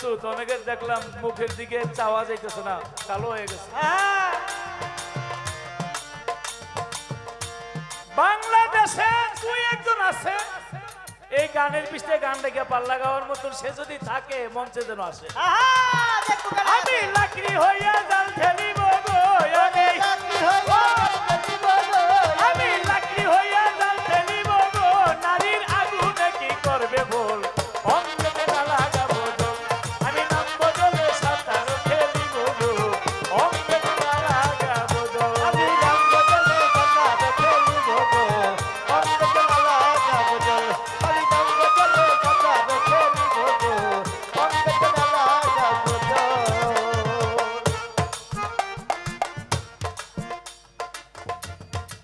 প্রস্তুত। অনেকের দেখলাম মুখের দিকে চাওয়া যাইতেছে না, কালো হয়ে গেছে। বাংলাদেশে দুই একজন আছে এই গানের পিছনে গান রেখে পাল্লা গাওয়ার মতন, সে যদি থাকে মঞ্চে যেন আসে। আমি লাকড়ি হইয়া জাল ঠেলিব গো, আমি লাকড়ি হইয়া জাল ঠেলিব গো, নারীর আগুনে কি করবে বল, অঙ্গতে না লাগাবো জল, আমি নামবো জলে সাঁতার খেলিব গো, অঙ্গতে না লাগাবো জল, আমি নামবো জলে সাঁতার খেলিব গো, অঙ্গতে না লাগাবো জল, আমি নামবো জলে সাঁতার খেলিব গো, অঙ্গতে না লাগাবো জল।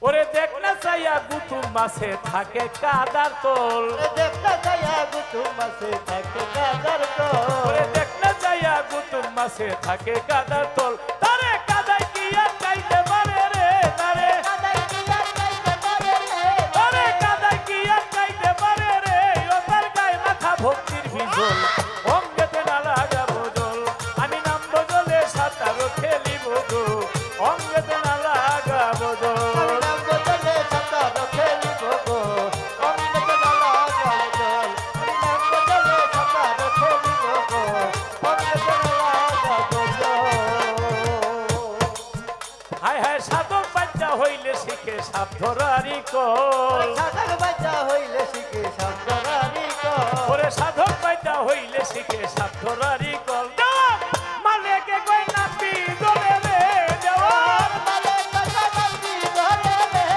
ওরে দেখ না চাইয়া গুতুম মাছে থাকে কাদার তোল, দেখ না চাইয়া গুতুম মাছে থাকে কাদার তোল, ওরে দেখ না চাইয়া গুতুম মাছে থাকে কাদার তোল, তারে কাদায় কি আর খাইতে পারে রে, তারে কাদায় কি আর খাইতে পারে রে, তারে কাদায় কি আর খাইতে পারে রে, ও তার গায়ে মাথা ভক্তির বিজল, অঙ্গেতে না লাগাবো জল, আমি নামবো জলে সাঁতার খেলিব গো, অঙ্গেতে না লাগাবো জল, আমি নামবো জলে সাঁতার খেলিব গো, অঙ্গতে না লাগাবো জল, আমি নামবো জলে সাঁতার খেলিব গো, অঙ্গতে না লাগাবো জল। হায় হায় সাধক বাচ্চা হইলে শিখে সাপ ধরারি কল, সাধক বাচ্চা হইলে শিখে সাবধানী কর, ওরে সাধক বাচ্চা হইলে শিখে সাপ ধরারি কল, দেওয়ার মালেকে কই নাপি দলে রে, দেওয়ার মালে কথা নামবি ধরে রে,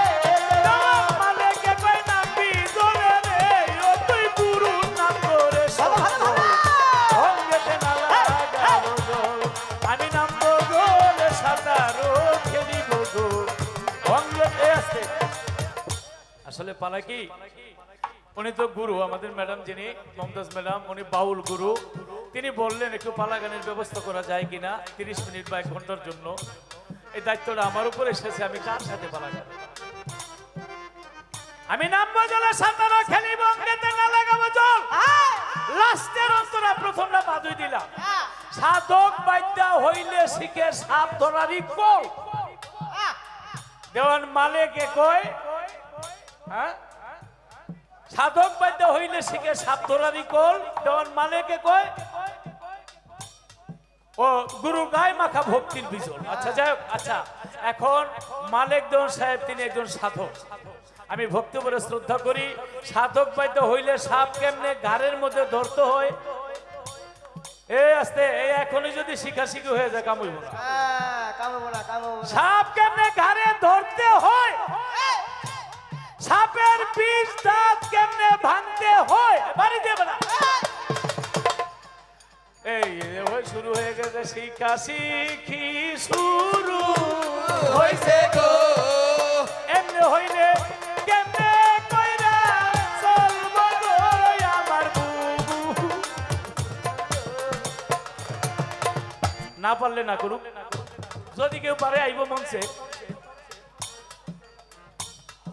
দেওয়ার মালেকে কই নাপি দলে রে, ও তুই গুরু নাম করে সকল, অঙ্গেতে না লাগাবো জল, আমি নামবো গোলে সাঁতারও খেলিব গো, অঙ্গেতে আসতে। আসলে পালা কি, উনি তো গুরু, আমাদের ম্যাডাম যিনি মমতাজ ম্যাডাম, উনি বাউল গুরু, তিনি বললেন একটু পালা গানের ব্যবস্থা করা যায় কিনা 30 মিনিট বা 1 ঘন্টার জন্য। এই দায়িত্বটা আমার উপর এসেছে, আমি কার সাথে পালা গান, আমি নামবো জলে সাঁতারও খেলিব, অঙ্গেতে না লাগাবো জল, লাস্টের অন্তরা প্রথমটা বাদুই দিলাম, সাধক বাদ্যা হইলে শিখে সাপ ধরারি কল, দেওয়ান মালেকে কয়, হ্যাঁ সাধক বাদ্য হইলে শিখে সাপ ধরারি কল, দেওয়ান মালেকে কয় ও গুরু গায়ে মাখা ভক্তির বিজল। আচ্ছা যাই হোক, আচ্ছা এখন মালিক দেওয়ান সাহেব তিনি একজন সাধক, আমি ভক্তি বলে শ্রদ্ধা করি। সাধক বাদ্য হইলে সাপ কেমনে ঘাড়ের মধ্যে ধরতে হয়, এই আস্তে এই এখনই যদি শিখাশিখি হয়ে যায় কামড় না, কামবো না কামবো না, সাপ কেমনে ঘাড়ে ধরতে হয়, সাপের বিষ দাঁত কেমনে ভাঙতে হয়, বাড়ি দেবে না, এই ওই শুরু হয়ে গেছে শিখাশিখি শুরু হইছে গো, এমনি হইলে কেমনে কইরা চলবো গো আমার বুবু, না পারলে না করুক, যদি কেউ পারে আইব মঞ্চে।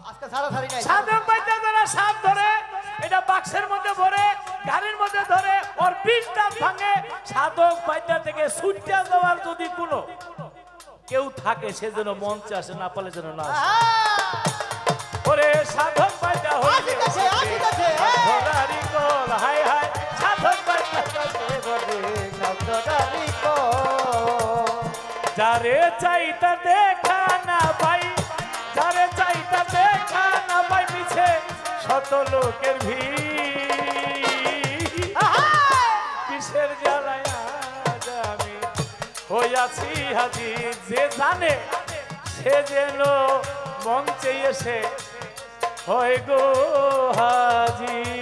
আজকে ছাড়াছাড়ি নাই, সাধক বাদ্যা যারা সাপ ধরে এটা বাক্সের মধ্যে ভরে গাড়ির মধ্যে ধরে ওর বিষটা ভাঙে, সাধক বাদ্যা থেকে ছুটিয়া দেওয়ার যদি কোনো কেউ থাকে সে যেন মঞ্চে আসে, না পারলে যেন না আসে। ওরে সাধক বাদ্যা হইলে ধরারি কল, হায় হায় সাধক বাদ্যা সাবধানী কর, যারে চাইতা দেখা না পাই, যারে চাইতা দেখা না পাই, মিছে শত লোকের ভিড়, কিসের জ্বালায় আজ আমি হইয়াছি হাজির, যে জানে সে যেন মঞ্চে এসে হয় গো হাজির।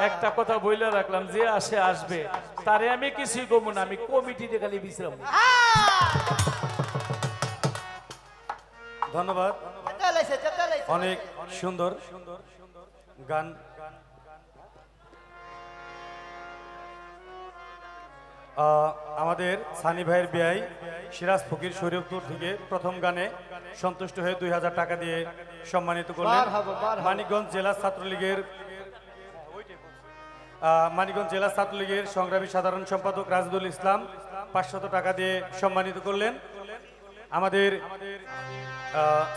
একটা কথা বইলে রাখলাম, যে আসে আসবে, তারে আমি কিছুই কমু না, আমি কমিটিতে খালি বিশ্রাম। ধন্যবাদ, অনেক সুন্দর গান। আমাদের সানি ভাইয়ের বিয়াই সিরাজ ফকির শরীয়তপুর থেকে প্রথম গানে সন্তুষ্ট হয়ে 2000 টাকা দিয়ে সম্মানিত করলেন। মানিকগঞ্জ জেলা ছাত্রলীগের মানিকগঞ্জ জেলা ছাত্রলীগের সংগ্রামী সাধারণ সম্পাদক রাজদুল ইসলাম 500 টাকা দিয়ে সম্মানিত করলেন। আমাদের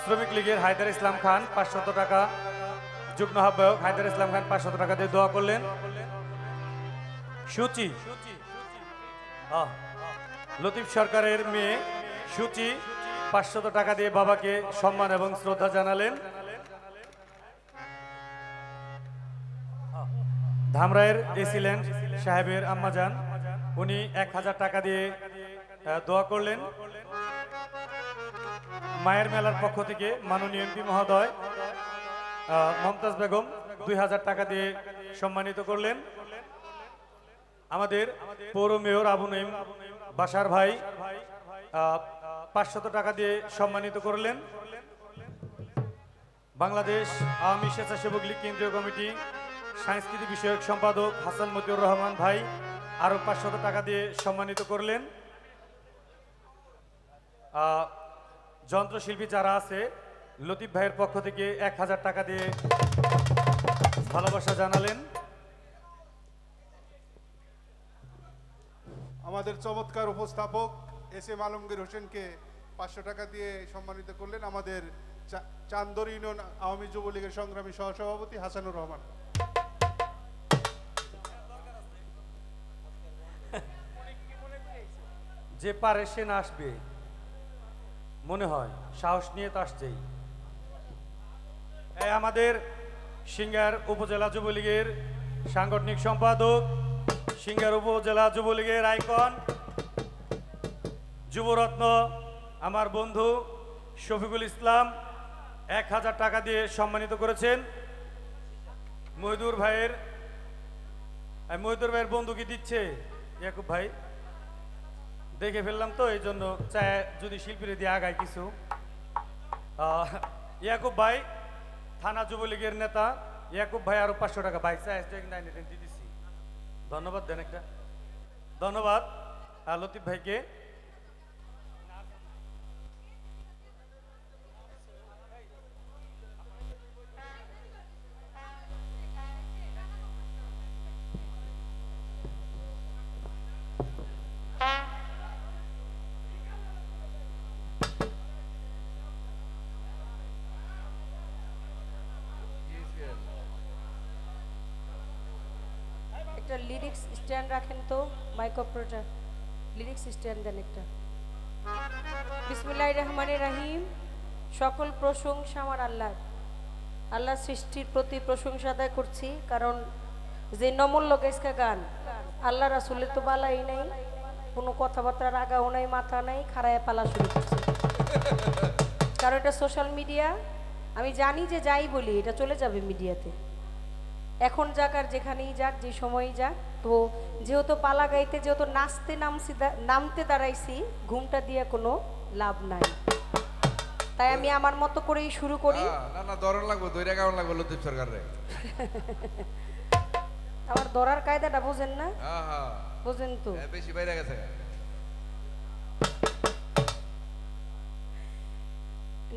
শ্রমিক লীগের হায়দার ইসলাম খান 500 টাকা, যুগ্ম আহ্বায়ক হায়দার ইসলাম খান 500 টাকা দিয়ে দোয়া করলেন। সুচি লতিফ সরকারের মেয়ে সুচি 500 টাকা দিয়ে বাবাকে সম্মান এবং শ্রদ্ধা জানালেন। ধামরায়ের এসিল্যান্ড সাহেবের আম্মাজান উনি 1000 টাকা দিয়ে দোয়া করলেন। মায়ের মেলার পক্ষ থেকে মাননীয় এমপি মহোদয় মমতাজ বেগম 2000 টাকা দিয়ে সম্মানিত করলেন। আমাদের পৌর মেয়র আবু নঈম বাশার ভাই 500 টাকা দিয়ে সম্মানিত করলেন। বাংলাদেশ আওয়ামী স্বেচ্ছাসেবক লীগ কেন্দ্রীয় কমিটি সংস্কৃতি বিষয়ক সম্পাদক হাসান মতিউর রহমান ভাই আরো 500 টাকা দিয়ে সম্মানিত করলেন। যন্ত্রশিল্পী যারা আছে লতিফ ভাইয়ের পক্ষ থেকে 1000 টাকা দিয়ে ভালোবাসা জানালেন। আমাদের চমৎকার উপস্থাপক এস এম আলমগীর হোসেনকে 500 টাকা দিয়ে সম্মানিত করলেন আমাদের চান্দর ইউনিয়ন আওয়ামী যুবলীগের সংগ্রামী সহসভাপতি হাসানুর রহমান। যে পারে সে না আসবে মনে হয়, সাহস নিয়ে তো আসছেই। আমাদের সিঙ্গার উপজেলা যুবলীগের সাংগঠনিক সম্পাদক, সিঙ্গার উপজেলা যুবলীগের আইকন, যুবরত্ন আমার বন্ধু শফিকুল ইসলাম 1000 টাকা দিয়ে সম্মানিত করেছেন। মহিদুর ভাইয়ের বন্ধু কি দিচ্ছে ইয়াকুব ভাই, দেখে ফেললাম তো এই জন্য চায় যদি শিল্পীরা দিয়ে আগায় কিছু। ইয়াকুব ভাই থানা যুবলীগের নেতা, ইয়াকুব ভাই আরো 500 টাকা বাইক চায় দিয়ে দিছি। ধন্যবাদ দেন একটা, ধন্যবাদ লতিফ ভাইকে। একটা লিরিক্স স্ট্যান্ড রাখেন তো, মাইক অপারেটর লিরিক্স স্ট্যান্ড দেন একটা। বিসমিল্লাহির রহমানির রহিম। সকল প্রশংসা আমার আল্লাহ, আল্লাহ সৃষ্টির প্রতি প্রশংসা আদায় করছি, কারণ যে নমূল্য গেসকা গান আল্লাহ রাসূলের তো বালাই নাই, কোনো কথাবার্তার আগাও নাই, মাথা নাই, খাড়ায় পালা শুরু করছে। কারণ এটা সোশ্যাল মিডিয়া, আমি জানি যে যাই বলি এটা চলে যাবে মিডিয়াতে, এখন যাক আর যেখানেই যাক, যে সময়ই যাক। তো যেহেতু পালা গাইতে, যেহেতু নামতে দাঁড়াইছি, ঘুমটা দিয়ে কোনো লাভ নাই, তাই আমি আমার মতো করেই শুরু করি। না না দরন লাগবো, 2 টাকা লাগবো লতিফ সরকার রে। আমার ধরার কায়দাটা বোঝেন না? হ্যাঁ হ্যাঁ বোঝেন তো। বেশি বাইরে গেছে।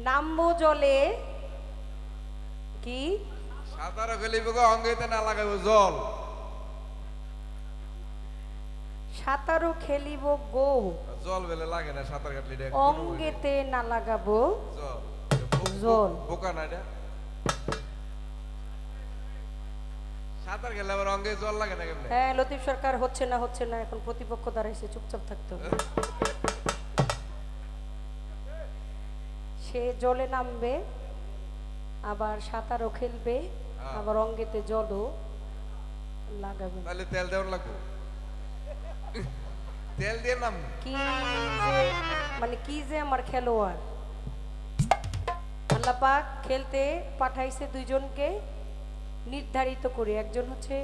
নামবো জলে কি সাঁতারও খেলিব গো, অঙ্গেতে না লাগাবো জল। সাঁতারও খেলিব গো, জল বেলে লাগে না সাঁতার কাটলে, অঙ্গেতে না লাগাবো জল। জল। বোকা না এটা, সাঁতার খেলে আবার অঙ্গে জল লাগে না কেমনে? হ্যাঁ লতিফ সরকার, হচ্ছে না হচ্ছে না, এখন প্রতিপক্ষ দাঁড়াইছে, চুপচাপ থাকতে হবে। সে জলে নামবে, আবার সাঁতারও খেলবে, আবার অঙ্গেতে জলও লাগাবে। তাহলে তেল দেওয়ার লাগবো, তেল দিয়ে নাম। কি যে মানে কি যে আমার খেলোয়াড়, আল্লাহ পাক খেলতে পাঠাইছে দুইজনকে নির্ধারিত করে, একজন হচ্ছে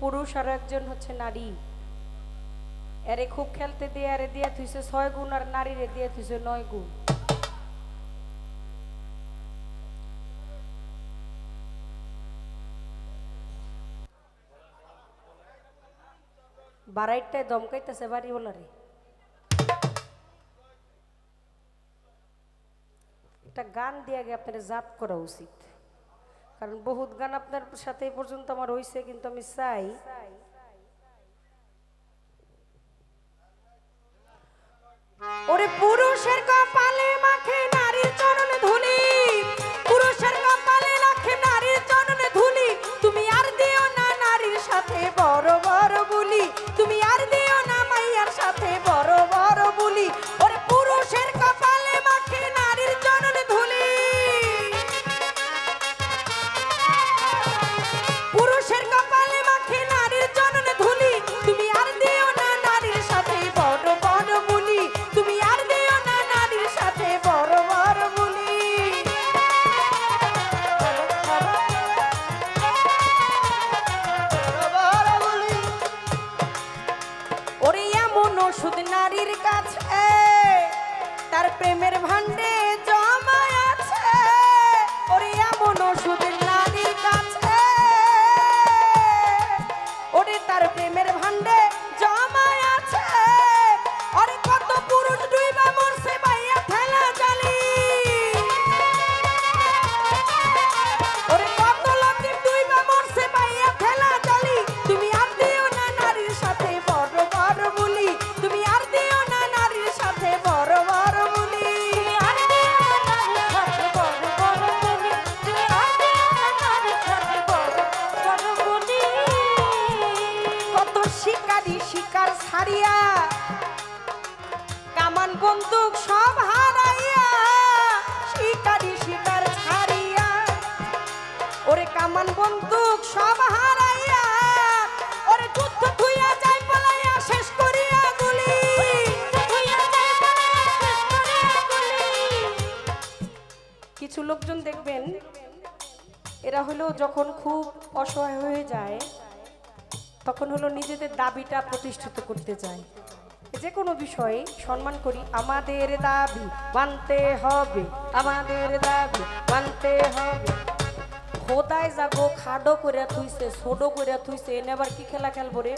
পুরুষ আর একজন হচ্ছে নারী। এরে খুব খেলতে দিয়ে আরে দিয়ে থুইছে 6 গুণ, আর নারীরে দিয়ে থুইছে 9 গুণ। বাড়াইটায় দমকাইতেছে বাড়িওয়ালারে। একটা গান দিয়ে আগে আপনার জাত করা উচিত, কারণ বহুত গান আপনার সাথে এই পর্যন্ত আমার হয়েছে, কিন্তু আমি চাই ওরে পুরুষের কপালে মাখে নারীর চরণে ধুলি, পুরুষের কপালে রাখে নারীর চরণে ধুলি, তুমি আর দিও না নারীর সাথে বড় বড় বুলি, তুমি আর দিও না মাইয়ার সাথে বড় বড় বুলি। ওরে পুরুষের কপালে মাখে নারীর চরণে ধুলি, পুরুষের কপালে মাখে নারীর চরণে ধুলি, তুমি আর দিও না নারীর সাথে বড় বড় বুলি, তুমি আর দিও না নারীর সাথে বড় বড় বুলি। ওরে এমন ওষুধ নারীর কাছে তার প্রেমের ভান্ডে জমা আছে, ওরে এমন ওষুধ নারীর কাছে ওরে তার প্রেমের ভান্ডে জমা আছে, ওরে কত পুরুষ ডুইবা মরছে বাইয়া ঠেলা জালি, ওরে কত লোকে ডুইবা মরছে বাইয়া ঠেলা জালি, তুমি আর দিও না নারীর সাথে বড় বড় বুলি, তুমি আর দিও না নারীর সাথে বড় বড় বুলি, তুমি আর দিও না নারীর সাথে বড় বড় বুলি, তুমি আর দিও না নারীর সাথে বড় বড় বুলি। কত শিকারী শিকার ছাড়িয়া কামান বন্দুক সব হারাইয়া, শিকারী শিকার ছাড়িয়া ওরে কামান বন্দুক সব হারাইয়া, ওরে যুদ্ধ থুইয়া যাই পালাইয়া শেষ করিয়া গুলি, কিছু লোকজন দেখবেন এরা হলো যখন খুব অসহায় হয়ে যায় তখন হলো নিজেদের দাবিটা প্রতিষ্ঠিত করতে চায়, যে কোনো বিষয়ে সম্মান করি, আমাদের দাবি মানতে হবে, আমাদের দাবি মানতে হবে। খোদায় যাগো খাডো করে থুইছে ছোটো করে থুইছে, এনে আবার কি খেলা খেলবো রে?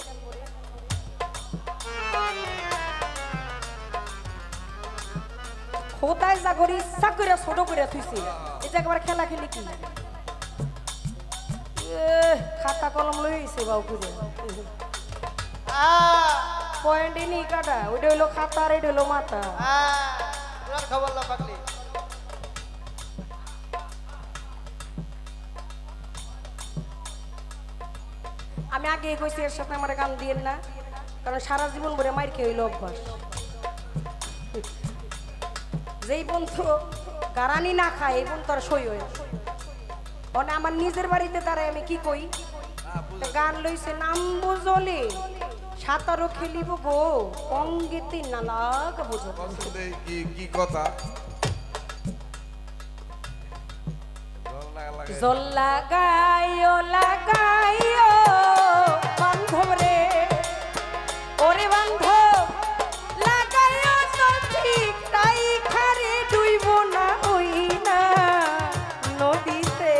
খোদায় যাগোর ইচ্ছা করে ছোট করে থুইছে, এটা একবার খেলা খেলি কি? খাতা কলম লইছে বাউ খুঁজে পয়েন্টে নি কাটা, ওইটা হইলো খাতা আর এটা হইলো মাথা। খবর না পাকলি আমি আগে কইছি এর সাথে আমার গান দিয়েন না, কারণ সারা জীবন ভরে মাইর খেয়ে হইলো অভ্যাস। যেই বন্ধু গারানি না খায় এই বন্ধু আর সই হয়, মানে আমার নিজের বাড়িতে দাঁড়ায় আমি কি কই, গান লইছে নাম বুঝলে সাঁতারও খেলিব গো অঙ্গেতে নালাগ বুঝো। কি কি কথা জল লাগাইও লাগাইও বান্ধব রে, ওরে বান্ধব লাগাইও তো ঠিক তাই খারে ডুইব না ওই না নদীতে,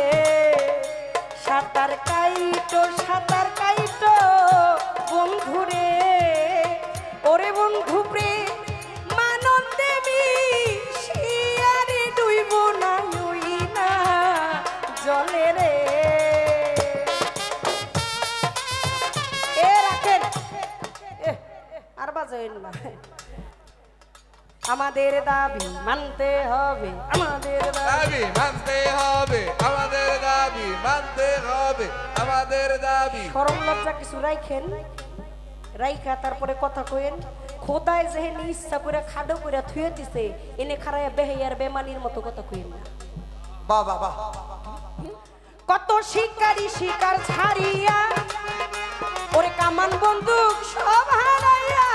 সাঁতার কাইটো বন্ধুরে, ওরে বন্ধু প্রে মানন দেবী শিয়ারে ডুইব না ওই না জলে রে। এ রাখেন আর বাজেন না, আমাদের দাবি মানতে হবে, আমাদের দাবি মানতে হবে, আমাদের দাবি মানতে হবে, আমাদের দাবি। শরম লজ্জা কিছু রাইখেন, রাইখা তারপরে কথা কইেন। খোদায় যেহেন ইচ্ছা করে খাডো করে থুয়ে দিছে এনে খারায় বেহেয়ার বেমানির মতো কথা কইেন না। বাহ বাহ বাহ, কত শিকারি শিকার ছাড়িয়া ওরে কামান বন্দুক সব হারাইয়া,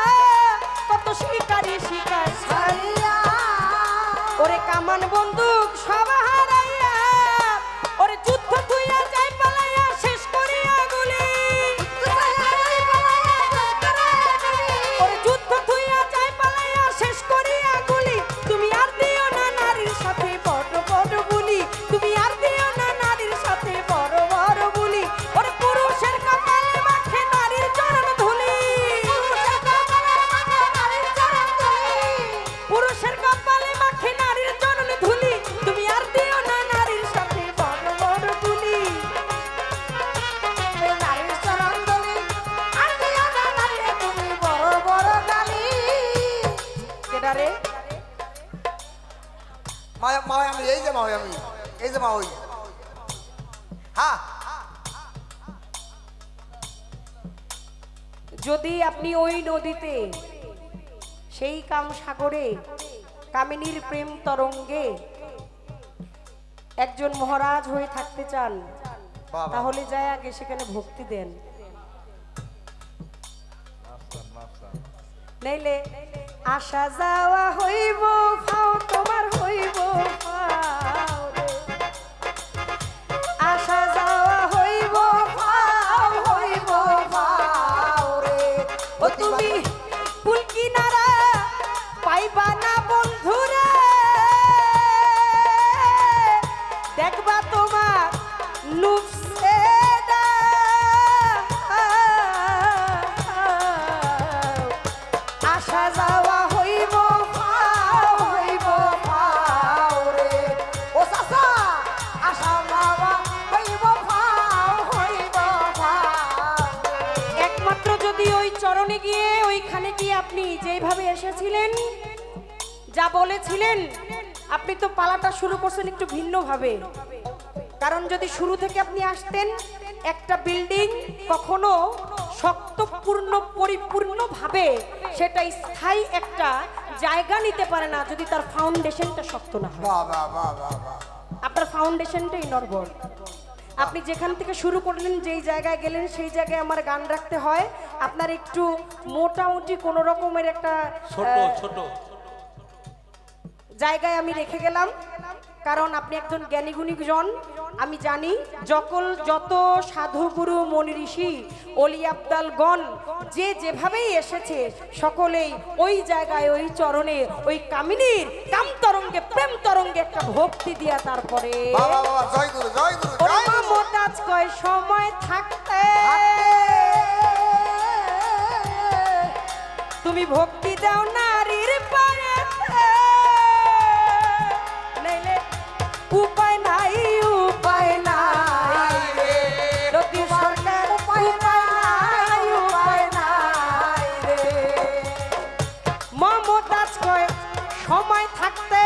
কত শিকারি শিকার ছাড়িয়া ওরে কামান বন্দুক সব হারাইয়া, ওরে যুদ্ধ থুইয়া যাই পালাইয়া শেষ করিয়া গুলি, ওরে যুদ্ধ থুইয়া যাই পালাইয়া শেষ করিয়া গুলি, তুমি আর দিও না নারীর সাথে বড় বড় বুলি, তুমি আর দিও না নারীর সাথে বড় বড় বুলি। ওরে পুরুষের কপালে মাখে নারীর চরণ ধুলি, পুরুষের কপালে মাখে নারীর চরণ ধুলি, তুমি আর দিও মা ওই আমি, এই যে মা ওই আমি, এই যে মা ওই। হ্যাঁ যদি আপনি ওই নদীতে সেই কাম সাগরে কামিনীর প্রেম তরঙ্গে একজন মহারাজ হয়ে থাকতে চান, বাবা। তাহলে যায় আগে সেখানে ভক্তি দেন। নাইলে আসা যাওয়া হইব ফাও তোমার হইব ফাও রে। আসা যাওয়া হইব ফাও হইব ফাও রে। ও তুমি কুল কিনারা পাইবা না বন্ধুরে, দেখবা তোমার নুফসে আসা যাওয়া হইব ফাও হইব ফাও রে। ও চাচা আসা যাওয়া হইব ফাও হইব ফাও। একমাত্র যদি ওই চরণে গিয়ে ওইখানে গিয়ে আপনি যেইভাবে এসেছিলেন, যা বলেছিলেন, আপনি তো পালাটা শুরু করছেন একটু ভিন্নভাবে। কারণ যদি শুরু থেকে আপনি আসতেন, একটা বিল্ডিং কখনো শক্তপূর্ণ পরিপূর্ণভাবে সেটা স্থায়ী একটা জায়গা নিতে পারে না যদি তার ফাউন্ডেশনটা শক্ত না হয়। বাহ বাহ বাহ বাহ বাহ। আপনার ফাউন্ডেশনটাই নড়বড়। আপনি যেখান থেকে শুরু করলেন, যেই জায়গায় গেলেন, সেই জায়গায় আমার গান রাখতে হয়। আপনার একটু মোটামুটি কোনো রকমের একটা ছোট জায়গায় আমি রেখে গেলাম, কারণ আপনি একজন জ্ঞানীগুণী জন। আমি জানি যত সাধু গুরু মনি ঋষি অলি আবদালগণ যে যেভাবেই এসেছে, সকলেই ওই জায়গায় ওই চরণে ওই কামিনীর কাম তরঙ্গে প্রেম তরঙ্গে একটা ভক্তি দিয়া তারপরে বাবা বাবা, জয় গুরু জয় গুরু ওরে জয় মা গুরু। মোটাজ কয় সময় থাকতে তুমি ভক্তি দাও নারীর পায়েতে, নাইলে উপায় নাই উপায় নাই রে। রতি সরকার উপায় নাই রে। মমতাজ কয় সময় থাকতে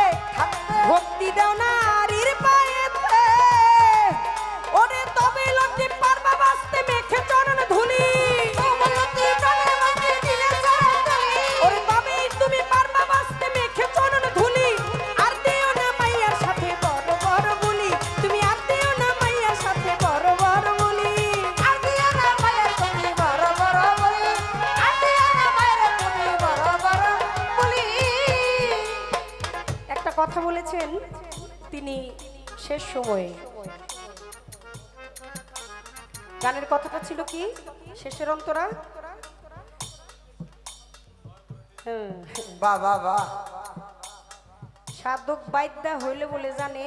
ভক্তি দাও নারীর পায়েতে, ওরে তবে লতি পারবা বাঁচতে মেখে চরণ ধুলি। ওরে তবেই তুমি পারবা বাঁচতে মেখে চরণ ধুলি। আর দিও না মাইয়ার সাথে বড় বড় বলি, তুমি আর দিও না মাইয়ার সাথে বড় বড় বলি। আর দিও না মাইয়ার সাথে বড় বড় বলি, আর দিও না মাইয়ার তুমি বড় বড় বলি। একটা কথা বলেছেন তিনি শেষ সময়ে। গানের কথাটা ছিল কি? শেষের অন্তরা বাহ বাহ বাহ। সাধক বাইদ্যা হইলে বলে জানে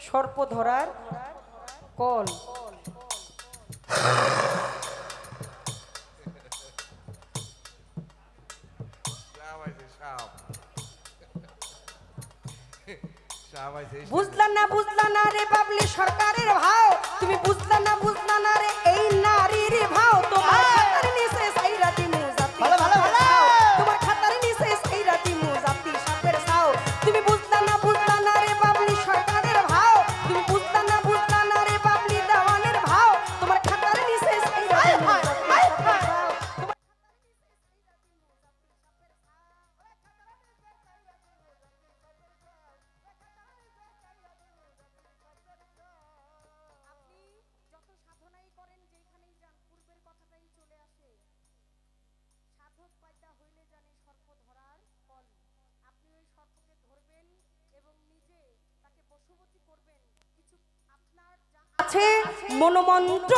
সর্প ধরার কল। বুঝলা না রে বাবলি সরকারের ভাও, তুমি বুঝলা না রে এই নারীর ভাও। তোমার খাতার নিচে সাইরাতি মুজাতি ভালো, ভালো, ভালো। তোমার খাতার নিচে সাইরাতি মুজাতি সাপের ছাও। তুমি বুঝলা না রে বাবলি সরকারের ভাও, তুমি বুঝলা না রে বাবলি দেওয়ানের ভাও। তোমার খাতার নিচে সাইরাতি মুজাতি সাপের ছাও। যত সাধনাই করেন, যেখানেই যান, পূর্বের কথাটাই চলে আসে। সাধক পাইতা হইলে জানে সর্প ধরার ফল। আপনি ওই সর্পকে ধরবেন এবং নিজে তাকে বশবর্তী করবেন। কিছু আপনার যা আছে মনোমন্ত্র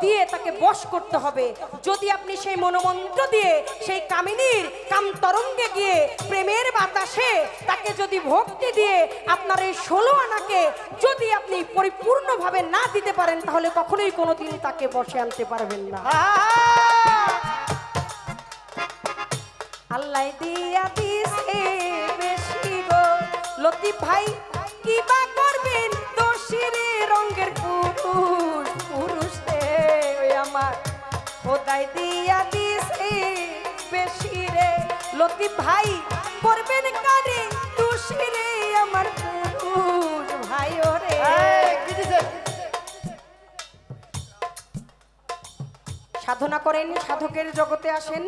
দিয়ে তাকে বশ করতে হবে। যদি আপনি সেই মনোমন্ত্র দিয়ে সেই কামিনীর কাম তরঙ্গে গিয়ে প্রেমের বাতাসে তাকে যদি ভক্তি দিয়ে আপনার এই 16 আনাকে যদি আপনি পরিপূর্ণভাবে না দিতে পারেন, তাহলে কখনোই কোনোদিন তাকে বশে আনতে পারবেন না। আল্লাহ দিয়া দিছে বেশি গো লতিফ ভাই, কিবা করবেন দোষীরে রঙের পুরুষ পুরুষ রে। ওই আমার খোদাই দিয়া দিছে বেশি রে লতিফ ভাই, করবেন কারে দোষীরে আমার পুরুষ। সাধনা করেন, সাধকের জগতে আসেন,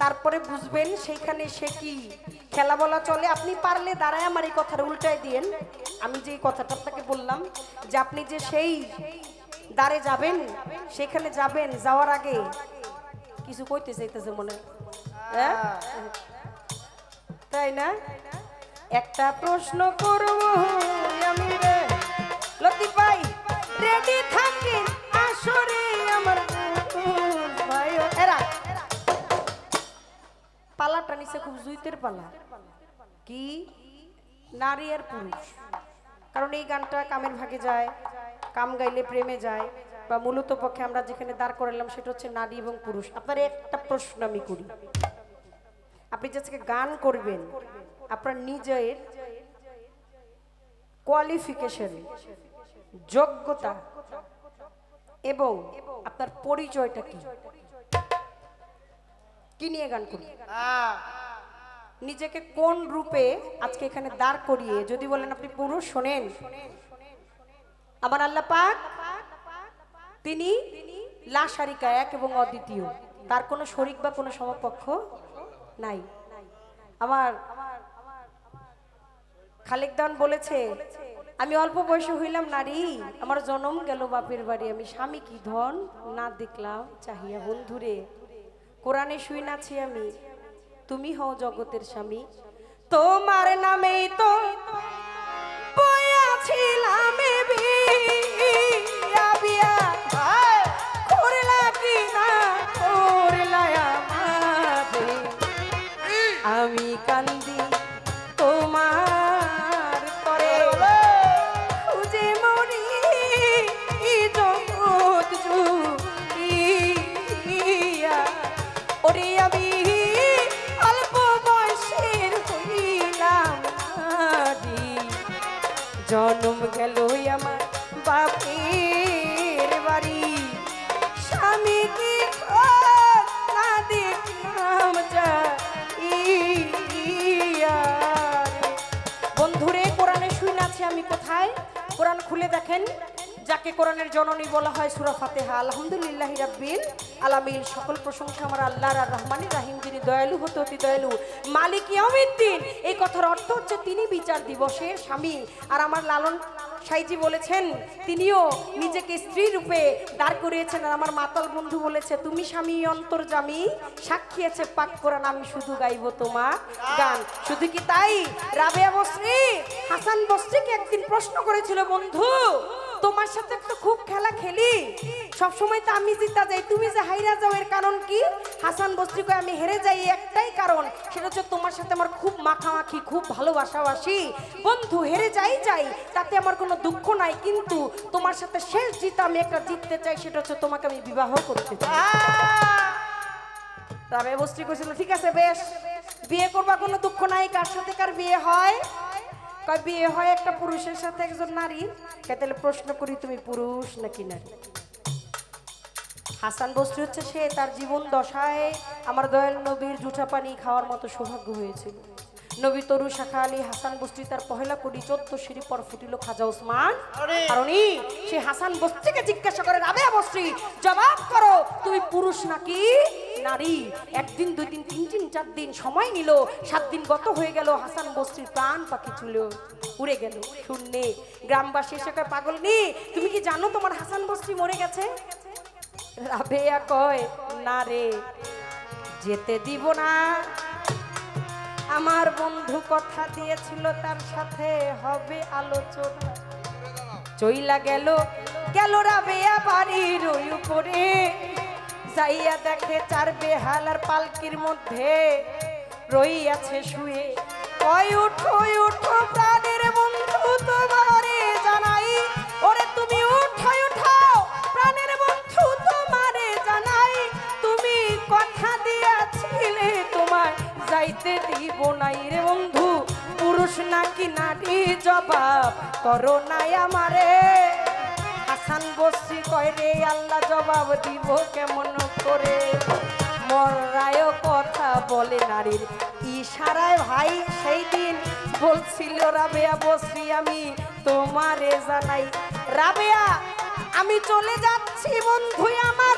তারপরে বুঝবেন সেইখানে সে কি খেলা বলা চলে। আপনি পারলে দাঁড়ায় আমার এই কথাটা উল্টায় দিয়েন। আমি যে কথাটা আপনাকে বললাম যে আপনি যে সেই দাঁড়ে যাবেন, সেখানে যাবেন, যাওয়ার আগে কিছু কইতে চাইতেছে মনে, হ্যাঁ তাই না? একটা প্রশ্ন করব আমি রে লতিফ ভাই, রেডি থাকেন আসরে আমার ভাই। এরা পালাটা নিচে খুব জুইতের পালা, কি নারী আর পুরুষ। কারণ এই গানটা কামের ভাগে যায়, কাম গাইলে প্রেমে যায়, বা মূলত পক্ষে আমরা যেখানে দাঁড় করালাম সেটা হচ্ছে নারী এবং পুরুষ। আপনার একটা প্রশ্ন আমি করি, আপনি যে আজকে গান করবেন আপনার নিজের কোয়ালিফিকেশন, যোগ্যতা এবং আপনার পরিচয়টা কি, কি নিয়ে গান করবেন? নিজেকে কোন রূপে আজকে এখানে দাঁড় করিয়ে যদি বলেন আপনি পুরুষ, শোনেন আমার আল্লাহ পাক তিনি লা শারিকা, এক এবং অদ্বিতীয়, তার কোনো শরিক বা কোনো সমকক্ষ নাই। আমার খালেক দান বলেছে, আমি অল্প বয়সে হইলাম নারী, আমার জন্ম গেল বাপের বাড়ি, আমি স্বামী কি ধন না দেখলাম চাহিয়া। বন্ধুরে কোরআনে শুই নাছি আমি, তুমি হও জগতের স্বামী, তোমার নামেই তো বয়াছিলাম বিয়া বিয়া, করলা কি না করলা আমারে, আমি কান্দি তোমার তরে, খুঁজে মরি জগৎ জুড়িয়া, ওরে আমি অল্প বয়সের হইলাম নারী, জন্ম গেল আমার বাপের বাড়ি, স্বামী কি না দেখলাম যা। বন্ধুরে কোরআনে শুই নাছি আমি কোথায়? কোরআন খুলে দেখেন, যাকে কোরআনের জননী বলা হয় সূরা ফাতিহা। আলহামদুলিল্লাহি রাব্বিল আলামিন, সকল প্রশংসা আমার আল্লাহর আর রহমানির রহিম, যিনি দয়ালু হতে অতি দয়ালু, মালিক ইয়াউমিদ্দিন। এই কথার অর্থ হচ্ছে তিনি বিচার দিবসের স্বামী। আর আমার লালন সাইজি বলেছেন তিনিও নিজেকে স্ত্রী রূপে দাঁড় করিয়েছেন। আর আমার মাতাল বন্ধু বলেছে, তুমি স্বামী অন্তর্জামী, সাক্ষী আছে পাক কোরআন, আমি শুধু গাইবো তোমার গান। শুধু কি তাই, রাবেয়া বসরি হাসান বসরিকে একদিন প্রশ্ন করেছিল, বন্ধু তোমার সাথে তো খুব খেলা খেলি, সবসময় তো আমি জিতা যাই, তুমি যে হাইরা যাও এর কারণ কি? হাসান বসরি কয়, আমি হেরে যাই একটাই কারণ, সেটা হচ্ছে তোমার সাথে আমার খুব মাখামাখি, খুব ভালোবাসাবাসি। বন্ধু হেরে যাই তাতে আমার কোনো দুঃখ নাই, কিন্তু তোমার সাথে শেষ জিত আমি একটা জিততে চাই, সেটা হচ্ছে তোমাকে আমি বিবাহ করতে চাই। রাবেয়া বসরি কইছিল, ঠিক আছে বেশ, বিয়ে করবা, কোনো দুঃখ নাই। কার সাথে কার বিয়ে হয়? কয় বিয়ে হয় একটা পুরুষের সাথে একজন নারীর। তাহলে প্রশ্ন করি, তুমি পুরুষ নাকি নারী? হাসান বসরি হচ্ছে সে, তার জীবন দশায় আমার দয়াল নবীর জুঠা পানি খাওয়ার মতো সৌভাগ্য হয়েছিল। নবী তরু শাখা আলী হাসান বসরি তার পহেলা কোটি 14 সিঁড়ি পর ফুটিল খাজা ওসমান। কারণই সে হাসান বসরিকে জিজ্ঞাসা করে, রাবেয়া বসরি জবাব করো, তুমি পুরুষ নাকি নারী? একদিন, দুই দিন, 3 দিন, 4 দিন সময় নিল। 7 দিন গত হয়ে গেল, হাসান বসরির প্রাণ পাখি ছিল উড়ে গেল শূন্যে। গ্রামবাসী এসে কয়, পাগল নি, তুমি কি জানো তোমার হাসান বসরি মরে গেছে? রাবেয়া কয়, না রে, যেতে দিব না, আমার বন্ধু কথা দিয়েছিল তার সাথে হবে আলোচনা। চইলা গেল রাবেয়া বাড়ির ওই উপরে, যাইয়া দেখে 4 বেহাল আর পালকির মধ্যে রইয়াছে শুয়ে। কয়, উঠো উঠো প্রাণের বন্ধু তোমারে জানাই, ওরে তুমি উঠো উঠো প্রাণের বন্ধু তোমারে জানাই, তুমি কথা দিয়াছিলে তোমার যাইতে দিব নাই রে বন্ধু, পুরুষ নাকি নারী জবাব করো নাই আমারে। হাসান বসরি কয়, রে আল্লাহ জবাব দিব কেমন করে, মরায় কথা বলে নারীর ইশারায়। ভাই সেই দিন বলছিল রাবেয়া বসরি, আমি তোমারে জানাই। রাবেয়া, আমি চলে যাচ্ছি বন্ধু, আমার